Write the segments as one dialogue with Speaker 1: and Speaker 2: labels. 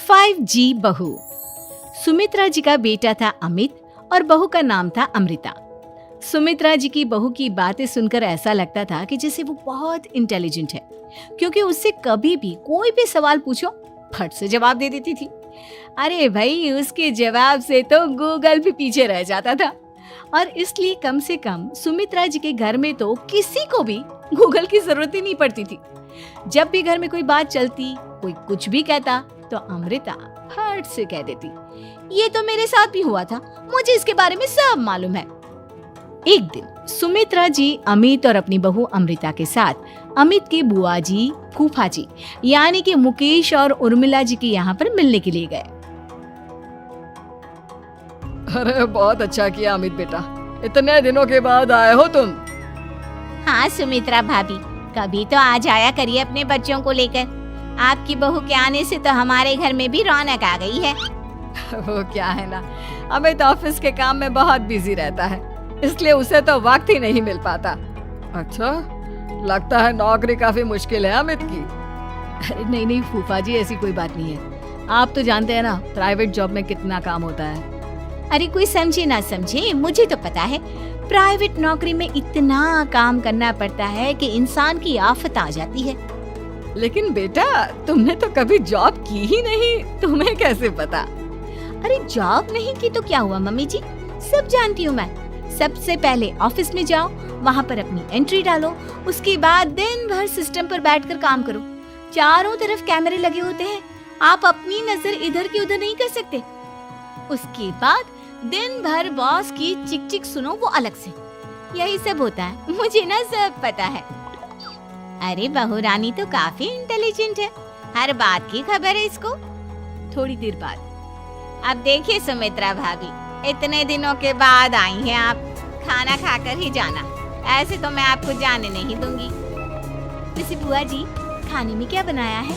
Speaker 1: 5G बहू। सुमित्रा जी का बेटा था अमित और बहू का नाम था अमृता। सुमित्रा जी की बहू की बातें सुनकर ऐसा लगता था कि जैसे वो बहुत इंटेलिजेंट है, क्योंकि उससे कभी भी कोई भी सवाल पूछो फट से जवाब दे देती थी। अरे भाई, उसके जवाब से तो गूगल भी पीछे रह जाता था। और इसलिए कम से कम सुमित्रा जी के घर में तो किसी को भी गूगल की जरूरत ही नहीं पड़ती थी। जब भी घर में कोई बात चलती, कोई कुछ भी कहता, तो अमृता फट से कह देती, ये तो मेरे साथ भी हुआ था, मुझे इसके बारे में सब मालूम है। एक दिन सुमित्रा जी अमित और अपनी बहू अमृता के साथ अमित के बुआ जी, फूफा जी यानी कि मुकेश और उर्मिला जी के यहाँ पर मिलने के लिए गए।
Speaker 2: अरे बहुत अच्छा किया अमित बेटा, इतने दिनों के बाद आए हो तुम।
Speaker 3: हाँ सुमित्रा भाभी, कभी तो आ जाया करिए अपने बच्चों को लेकर। आपकी बहू के आने से तो हमारे घर में भी रौनक आ गई है।
Speaker 2: वो क्या है ना, अमित ऑफिस के काम में बहुत बिजी रहता है, इसलिए उसे तो वक्त ही नहीं मिल पाता। अच्छा, लगता है नौकरी काफी मुश्किल है अमित की।
Speaker 1: अरे नहीं फूफा जी, ऐसी कोई बात नहीं है। आप तो जानते हैं ना प्राइवेट जॉब में कितना काम होता है।
Speaker 3: अरे कोई समझे ना समझे, मुझे तो पता है प्राइवेट नौकरी में इतना काम करना पड़ता है कि इंसान की आफत आ जाती है।
Speaker 2: लेकिन बेटा, तुमने तो कभी जॉब की ही नहीं, तुम्हें कैसे पता?
Speaker 3: अरे जॉब नहीं की तो क्या हुआ मम्मी जी, सब जानती हूँ मैं। सबसे पहले ऑफिस में जाओ, वहाँ पर अपनी एंट्री डालो, उसके बाद दिन भर सिस्टम पर बैठकर काम करो। चारों तरफ कैमरे लगे होते हैं, आप अपनी नजर इधर की उधर नहीं कर सकते। उसके बाद दिन भर बॉस की चिक चिक सुनो, वो अलग से। यही सब होता है, मुझे ना सब पता है। अरे बहू रानी तो काफी इंटेलिजेंट है, हर बात की खबर है इसको।
Speaker 1: थोड़ी देर बाद
Speaker 3: अब देखिए सुमित्रा भाभी, इतने दिनों के बाद आई हैं आप, खाना खाकर ही जाना, ऐसे तो मैं आपको जाने नहीं दूंगी।
Speaker 1: वैसे बुआ जी, खाने में क्या बनाया है?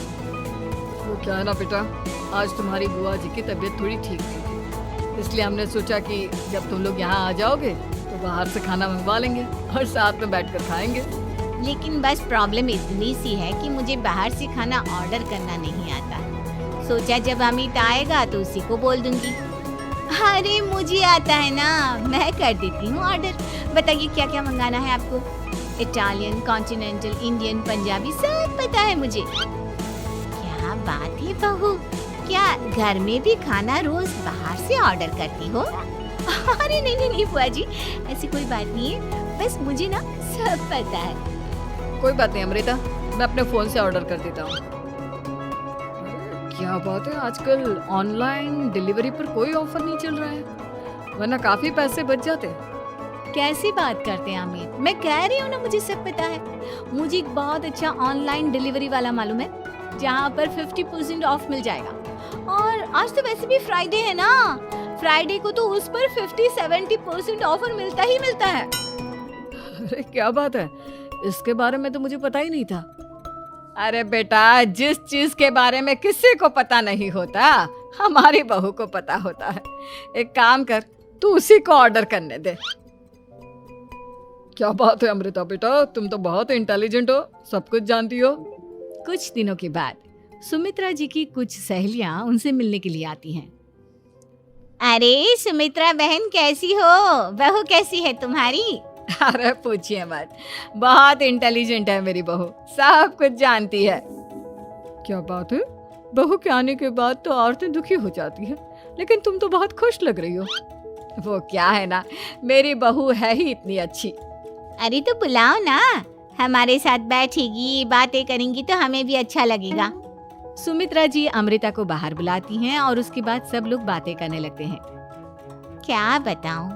Speaker 2: वो क्या है ना बेटा, आज तुम्हारी बुआ जी की तबीयत थोड़ी ठीक नहीं थी, इसलिए हमने सोचा कि जब तुम लोग यहाँ आ जाओगे तो बाहर से खाना मंगवा लेंगे और साथ में बैठकर खाएंगे।
Speaker 3: लेकिन बस प्रॉब्लम इतनी सी है कि मुझे बाहर से खाना ऑर्डर करना नहीं आता। सोचा जब अमित आएगा तो उसी को बोल दूंगी। अरे मुझे आता है ना, मैं कर देती हूँ ऑर्डर। बताइए क्या क्या मंगाना है आपको? इटालियन, कॉन्टिनेंटल, इंडियन, पंजाबी, सब पता है मुझे। क्या बात है बहू, क्या घर में भी खाना रोज बाहर से ऑर्डर करती हो?
Speaker 1: अरे नहीं बुआ जी, ऐसी कोई बात नहीं है, बस मुझे ना सब पता है।
Speaker 2: कोई बात नहीं अमृता, मैं अपने फोन से ऑर्डर कर देता हूँ। क्या बात है, आजकल ऑनलाइन डिलीवरी पर कोई ऑफर नहीं चल रहा है, वरना काफी पैसे बच जाते।
Speaker 1: कैसी बात करते हैं अमित, मैं कह रही हूँ ना मुझे सब पता है। मुझे एक बहुत अच्छा ऑनलाइन डिलीवरी वाला मालूम है, जहाँ पर 50% ऑफ मिल जाएगा। और आज तो वैसे भी फ्राइडे है ना, फ्राइडे को तो उस पर 50-70% ऑफर मिलता ही मिलता है।
Speaker 2: अरे क्या बात है, इसके बारे में तो मुझे पता ही नहीं था। अरे बेटा, जिस चीज के बारे में किसी को पता नहीं होता, हमारी बहू को पता होता है। एक काम कर, तू उसी को ऑर्डर करने दे। क्या बात है अमृता बेटा, तुम तो बहुत इंटेलिजेंट हो, सब कुछ जानती हो।
Speaker 1: कुछ दिनों के बाद सुमित्रा जी की कुछ सहेलियां उनसे मिलने के लिए आती हैं।
Speaker 3: अरे सुमित्रा बहन कैसी हो, बहू कैसी है तुम्हारी?
Speaker 2: अरे पूछिए मत, बहुत इंटेलिजेंट है मेरी बहू, सब कुछ जानती है। क्या बात है, बहू के आने के बाद तो औरतें दुखी हो जाती है, लेकिन तुम तो बहुत खुश लग रही हो। वो क्या है ना, मेरी बहू है ही इतनी अच्छी।
Speaker 3: अरे तो बुलाओ ना, हमारे साथ बैठेगी, बातें करेंगी तो हमें भी अच्छा लगेगा।
Speaker 1: सुमित्रा जी अमृता को बाहर बुलाती हैं और उसके बाद सब लोग बातें करने लगते हैं।
Speaker 3: क्या बताऊं,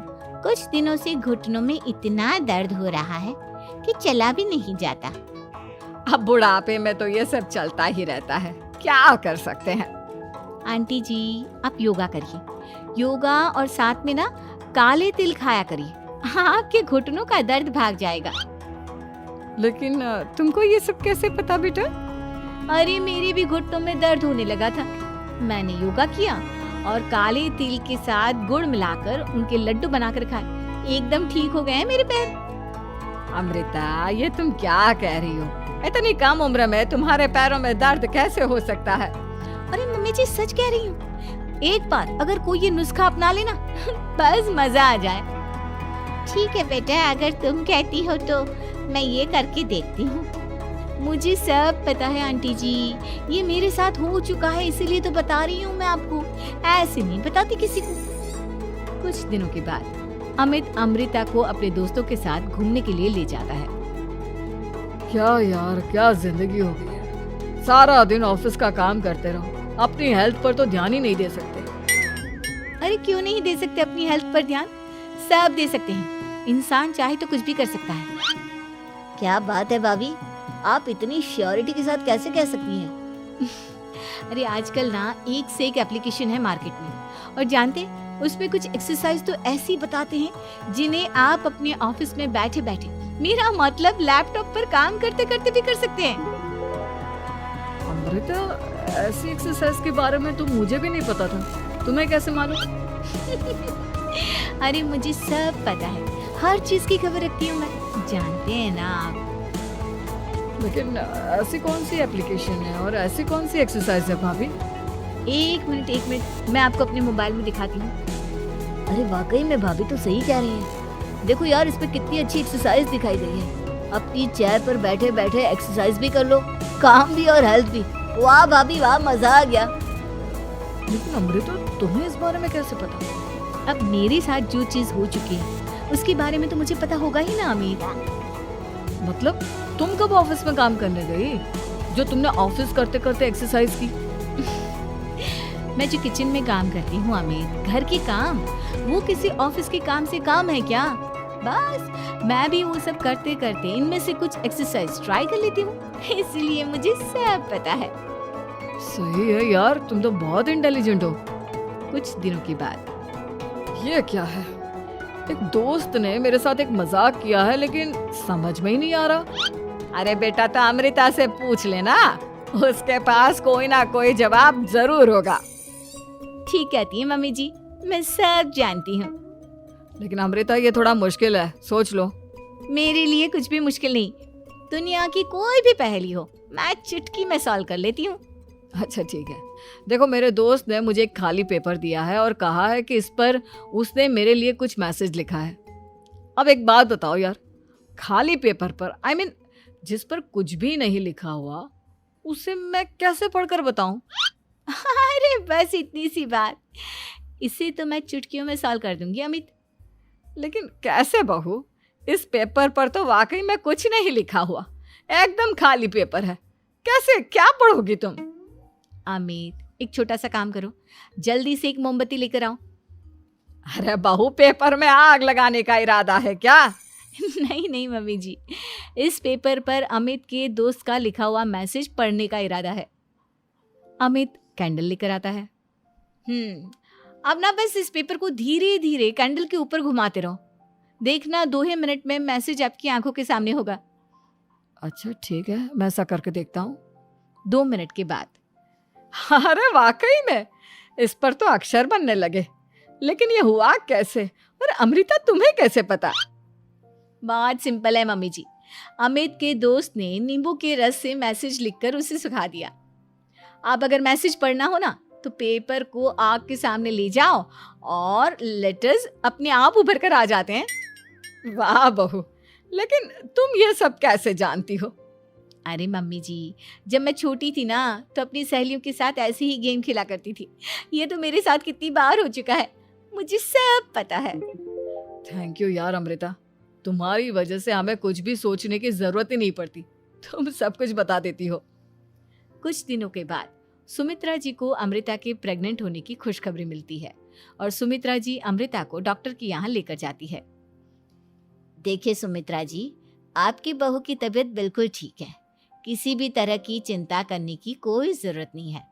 Speaker 3: कुछ दिनों से घुटनों में इतना दर्द हो रहा है कि चला भी नहीं जाता।
Speaker 2: अब बुढ़ापे में तो ये सब चलता ही रहता है, क्या कर सकते हैं।
Speaker 1: आंटी जी, आप योगा करिए, योगा और साथ में ना काले तिल खाया करिए, आपके घुटनों का दर्द भाग जाएगा।
Speaker 2: लेकिन तुमको ये सब कैसे पता बेटा?
Speaker 1: अरे मेरे भी घुटनों में दर्द होने लगा था, मैंने योगा किया और काले तिल के साथ गुड़ मिलाकर उनके लड्डू बनाकर खाए, एकदम ठीक हो गए हैं मेरे पैर।
Speaker 2: अमृता, ये तुम क्या कह रही हो? इतनी कम उम्र में तुम्हारे पैरों में दर्द कैसे हो सकता है?
Speaker 3: अरे मम्मी जी सच कह रही हूँ, एक बार अगर कोई ये नुस्खा अपना लेना बस मजा आ जाए। ठीक है बेटा, अगर तुम कहती हो तो मैं ये करके देखती हूँ। मुझे सब पता है आंटी जी, ये मेरे साथ हो चुका है, इसीलिए तो बता रही हूँ मैं आपको, ऐसे नहीं बताती किसी को।
Speaker 1: कुछ दिनों के बाद अमित अमृता को अपने दोस्तों के साथ घूमने के लिए ले जाता है।
Speaker 2: क्या यार, क्या जिंदगी हो गई है। सारा दिन ऑफिस का काम करते रहो, अपनी हेल्थ पर तो ध्यान ही नहीं दे सकते।
Speaker 1: अरे क्यों नहीं दे सकते अपनी हेल्थ पर ध्यान? सब दे सकते हैं, इंसान चाहे तो कुछ भी कर सकता है।
Speaker 3: क्या बात है भाभी, आप इतनी श्योरिटी के साथ कैसे कह सकती हैं?
Speaker 1: अरे आजकल ना एक से एक एप्लीकेशन है मार्केट में, और जानते हैं उसमें कुछ एक्सरसाइज तो ऐसी बताते हैं जिन्हें आप अपने ऑफिस में बैठे बैठे, मेरा मतलब लैपटॉप पर काम करते करते भी कर सकते हैं।
Speaker 2: अमृता, ऐसी एक्सरसाइज के बारे में तो मुझे भी नहीं पता था, तुम्हें कैसे मालूम?
Speaker 1: अरे मुझे सब पता है, हर चीज की खबर रखती हूँ मैं, जानते हैं ना आप।
Speaker 2: लेकिन ऐसी कौन सी एप्लीकेशन है और ऐसी कौन सी एक्सरसाइज है भाभी?
Speaker 1: एक मिनट, मैं आपको अपने मोबाइल में दिखाती हूँ।
Speaker 3: अरे वाकई में भाभी तो सही कह रही हैं। देखो यार, इस पे कितनी अच्छी एक्सरसाइज दिखाई दे रही है। अपनी चेयर पर बैठे बैठे एक्सरसाइज भी कर लो, काम भी और हेल्थ भी। वाह भाभी वाह, मजा आ गया।
Speaker 2: लेकिन अमृता, तुम्हें इस बारे में कैसे पता?
Speaker 1: अब मेरे साथ जो चीज हो चुकी है उसके बारे में तो मुझे पता होगा ही ना अमित।
Speaker 2: मतलब तुम कब ऑफिस में काम करने गई जो तुमने ऑफिस करते करते एक्सरसाइज की?
Speaker 1: मैं जो किचन में काम करती हूँ अमित, घर के काम, वो किसी ऑफिस के काम से काम है क्या? बस मैं भी वो सब करते करते इनमें से कुछ एक्सरसाइज ट्राई कर लेती हूँ, इसलिए मुझे सब पता है।
Speaker 2: सही है यार, तुम तो बहुत इंटेलिजेंट हो।
Speaker 1: कुछ दिनों के बाद
Speaker 2: ये क्या है? एक दोस्त ने मेरे साथ एक मजाक किया है, लेकिन समझ में ही नहीं आ रहा।
Speaker 1: अरे बेटा, तो अमृता से पूछ लेना, उसके पास कोई ना कोई जवाब जरूर होगा। ठीक कहती है मम्मी जी, मैं सब जानती हूँ।
Speaker 2: लेकिन अमृता, ये थोड़ा मुश्किल है, सोच लो।
Speaker 1: मेरे लिए कुछ भी मुश्किल नहीं, दुनिया की कोई भी पहेली हो मैं चुटकी में सॉल्व कर लेती हूँ।
Speaker 2: अच्छा ठीक है, देखो मेरे दोस्त ने मुझे एक खाली पेपर दिया है और कहा है कि इस पर उसने मेरे लिए कुछ मैसेज लिखा है। अब एक बात बताओ यार, खाली पेपर पर, I mean, जिस पर कुछ भी नहीं लिखा हुआ, उसे मैं कैसे पढ़कर बताऊं?
Speaker 1: अरे बस इतनी सी बात, इसे तो मैं चुटकियों में सॉल्व कर दूंगी अमित।
Speaker 2: लेकिन कैसे बहू? इस पेपर पर तो वाकई में कुछ नहीं लिखा हुआ, एकदम खाली पेपर है, कैसे, क्या पढ़ोगी तुम?
Speaker 1: अमित, एक छोटा सा काम करो, जल्दी से एक मोमबत्ती लेकर आओ।
Speaker 2: अरे बहू, पेपर में आग लगाने का इरादा है क्या?
Speaker 1: नहीं मम्मी जी, इस पेपर पर अमित के दोस्त का लिखा हुआ मैसेज पढ़ने का इरादा है। अमित कैंडल लेकर आता है। अब ना बस इस पेपर को धीरे धीरे कैंडल के ऊपर घुमाते रहो, देखना 2 ही मिनट में मैसेज आपकी आंखों के सामने होगा।
Speaker 2: अच्छा ठीक है, मैं ऐसा करके देखता हूँ।
Speaker 1: 2 मिनट के बाद,
Speaker 2: अरे वाकई में इस पर तो अक्षर बनने लगे, लेकिन ये हुआ कैसे? और अमृता, तुम्हें कैसे पता?
Speaker 1: बहुत सिंपल है मम्मी जी, अमित के दोस्त ने नींबू के रस से मैसेज लिखकर उसे सुखा दिया। आप अगर मैसेज पढ़ना हो ना तो पेपर को आग के सामने ले जाओ और लेटर्स अपने आप उभर कर आ जाते हैं।
Speaker 2: वाह बहू, लेकिन तुम ये सब कैसे जानती हो?
Speaker 1: अरे मम्मी जी, जब मैं छोटी थी ना तो अपनी सहेलियों के साथ ऐसे ही गेम खेला करती थी। ये तो मेरे साथ कितनी बार हो चुका है, मुझे सब पता है।
Speaker 2: थैंक यू यार अमृता, तुम्हारी वजह से हमें कुछ भी सोचने की जरूरत ही नहीं पड़ती, तुम सब कुछ बता देती हो।
Speaker 1: कुछ दिनों के बाद सुमित्रा जी को अमृता के प्रेग्नेंट होने की खुशखबरी मिलती है और सुमित्रा जी अमृता को डॉक्टर के यहाँ लेकर जाती है।
Speaker 3: देखिए सुमित्रा जी, आपकी बहू की तबीयत बिल्कुल ठीक है, किसी भी तरह की चिंता करने की कोई जरूरत नहीं है।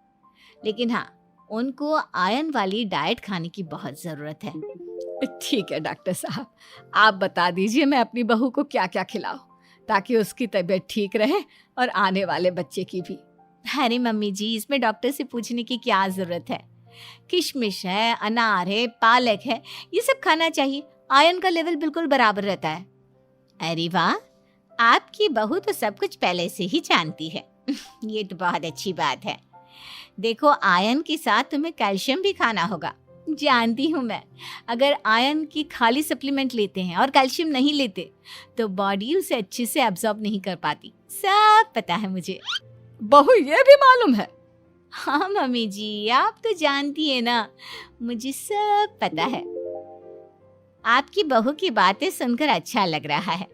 Speaker 3: लेकिन हाँ, उनको आयरन वाली डाइट खाने की बहुत जरूरत है।
Speaker 2: ठीक है डॉक्टर साहब, आप बता दीजिए मैं अपनी बहू को क्या क्या खिलाऊं ताकि उसकी तबीयत ठीक रहे और आने वाले बच्चे की भी।
Speaker 1: अरे मम्मी जी, इसमें डॉक्टर से पूछने की क्या जरूरत है, किशमिश है, अनार है, पालक है, ये सब खाना चाहिए, आयरन का लेवल बिल्कुल बराबर रहता है।
Speaker 3: अरे वाह, आपकी बहू तो सब कुछ पहले से ही जानती है। ये तो बहुत अच्छी बात है। देखो, आयरन के साथ तुम्हें कैल्शियम भी खाना होगा। जानती हूँ मैं, अगर आयरन की खाली सप्लीमेंट लेते हैं और कैल्शियम नहीं लेते तो बॉडी उसे अच्छे से एब्जॉर्ब नहीं कर पाती। सब पता है मुझे।
Speaker 2: बहू ये भी मालूम है?
Speaker 3: हाँ मम्मी जी, आप तो जानती है ना, मुझे सब पता है। आपकी बहू की बातें सुनकर अच्छा लग रहा है।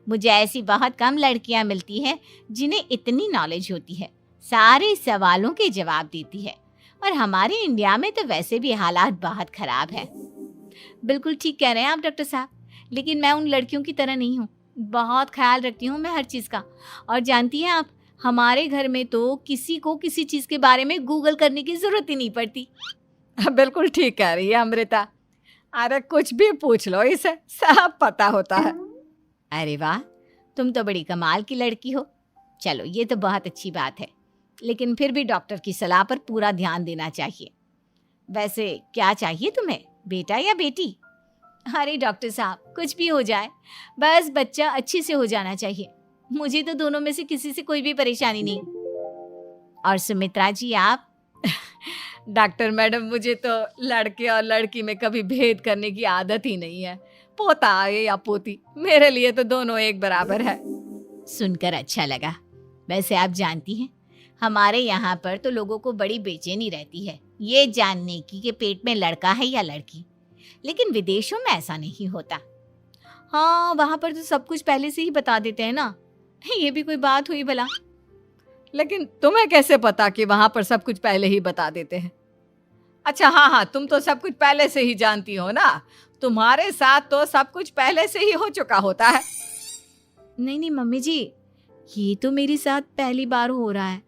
Speaker 3: मुझे ऐसी बहुत कम लड़कियां मिलती हैं जिन्हें इतनी नॉलेज होती है, सारे सवालों के जवाब देती है। और हमारे इंडिया में तो वैसे भी हालात बहुत खराब है। बिल्कुल ठीक कह रहे हैं आप डॉक्टर साहब, लेकिन मैं उन लड़कियों की तरह नहीं हूँ। बहुत ख्याल रखती हूँ मैं हर चीज़ का। और जानती हैं आप, हमारे घर में तो किसी को किसी चीज़ के बारे में गूगल करने की ज़रूरत ही नहीं पड़ती।
Speaker 2: बिल्कुल ठीक कह रही है अमृता। अरे कुछ भी पूछ लो, इसे सब पता होता है।
Speaker 3: अरे वाह, तुम तो बड़ी कमाल की लड़की हो। चलो, ये तो बहुत अच्छी बात है, लेकिन फिर भी डॉक्टर की सलाह पर पूरा ध्यान देना चाहिए। वैसे क्या चाहिए तुम्हें, बेटा या बेटी? अरे डॉक्टर साहब, कुछ भी हो जाए, बस बच्चा अच्छे से हो जाना चाहिए। मुझे तो दोनों में से किसी से कोई भी परेशानी नहीं। और सुमित्रा जी, आप?
Speaker 2: डॉक्टर मैडम, मुझे तो लड़के और लड़की में कभी भेद करने की आदत ही नहीं है। पोता आए या पोती, मेरे लिए तो दोनों एक बराबर है।
Speaker 3: सुनकर अच्छा लगा। वैसे आप जानती हैं, हमारे यहाँ पर तो लोगों को बड़ी बेचैनी रहती है ये जानने की कि पेट में लड़का है या लड़की, लेकिन विदेशों में ऐसा नहीं होता।
Speaker 1: हाँ, वहाँ पर तो सब कुछ पहले से ही बता देते हैं ना। ये भी कोई बात हुई भला?
Speaker 2: लेकिन तुम्हें कैसे पता कि वहां पर सब कुछ पहले ही बता देते हैं? अच्छा हाँ, तुम तो सब कुछ पहले से ही जानती हो ना। तुम्हारे साथ तो सब कुछ पहले से ही हो चुका होता है।
Speaker 1: नहीं मम्मी जी, ये तो मेरे साथ पहली बार हो रहा है,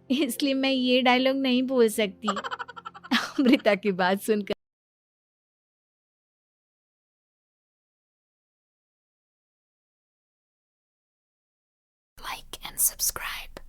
Speaker 1: इसलिए मैं ये डायलॉग नहीं बोल सकती। अमृता की बात सुनकर
Speaker 4: like and subscribe.